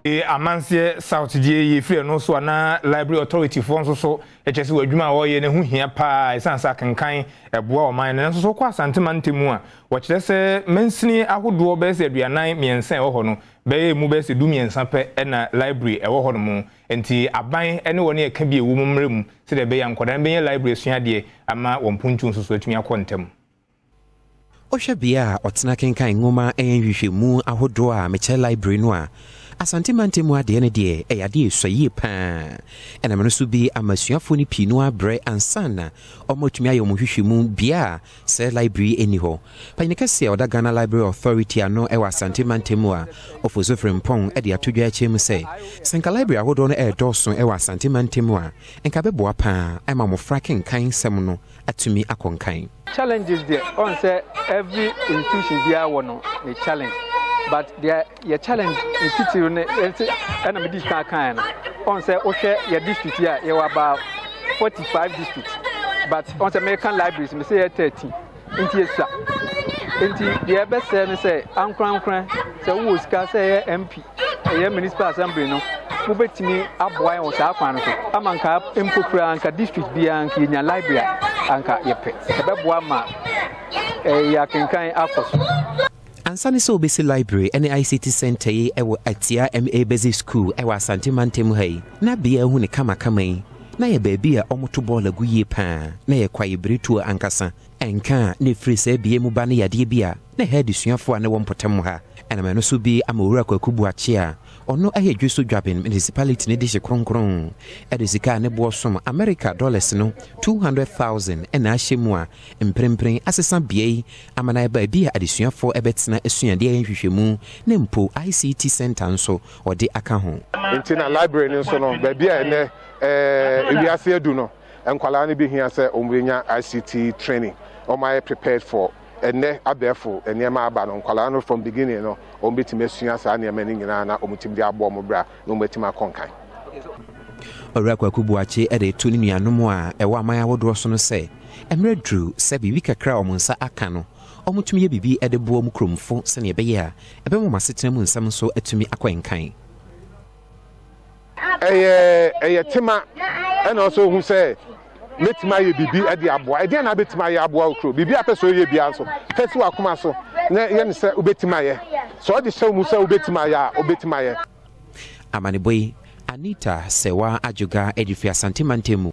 amanse South ye free no so na library authority for so echese wadwuma wo ye ne hu hia pa esansa kankan eboa o man ne so kwa Asante mantemu a wo kire se mansini ahodo be se aduanan miensan wo ho no be mu be se du miensan pe na library wo ho no mu enti aban ene woni e ka bi ewu mmere mu se de be ya nkodan be library suade ama wo mpuntu so atumi akontem Oshabia otena kenkan ngoma enhwehwemu ahodo a meche library no a Asante mantemu ade ne de eyade esuaye pa ena meno so bi amasuafo ni pinu abre ansana omotumi ayo mohwehwemu bia se library eni ho panikase oda Ghana Library Authority ano ewa Asante mantemu a ofozo frempon ede atodwa achemu se senka library ahodo no edoso ewa Asante mantemu a enka beboa pa ema mofra kenkan sem no atumi akonkan challenges there on say every institution there one a challenge but there your challenge in city and me district kind on say o share your district here you about 45 districts but on say American libraries me say 30 into yesa into the best say ankran say who ska say MP municipal assembly no mo betimi aboa on say akwan so amanka empokura anka district bia anka nya library anka yepe ebeboa ma ya kenkan akoso Ansani so basic library and ICT center ye ewo atia MA basic school ewa Asante mantemu hai na bia hu ne kama na ye baby a omoto ball agu ye pa na ye kwaye bretu ankasa enka ne free se bia mu ba ne yade bia na head suafo a ne wo mpotam ha ena me no so bi amawura kwakubu achi a ono ahedwe so dwaben municipality ne de hye kronkron edesika ne bosom America dollars no 200,000 ena ahyemu a mprempren asesa bia amana ba bia adesuafo ebetena esuade ahwehwemu ne mpo ICT center nso ode aka ho intina library ne nso no ba bia ene ewiase edu no enkwala ne bi hia se omrenya ICT training o my prepared for ene abefo enema aba no nkwala no from beginning no o mbetime asua sa na emani nyina na omutim de abo mo bra no mbetima konkan ora kwakubu achi ede to ni nuanom a ewa aman awodo so no se emre dru se bibi kakra omunsa aka no omutumi ye bibi ede bo mu kromfo se ne ebeye a ebe mo masetena mu nsam so atumi akwankan eye tema ena also hu se metima ye bibi ade aboa ede na betima ye aboa okro bibi apeso ye bia so pesi wakoma so na ye ne se obetima ye so de se mu se obetima ya obetima ye Amani boy Anita sewa ajuga edifi Asante mantemu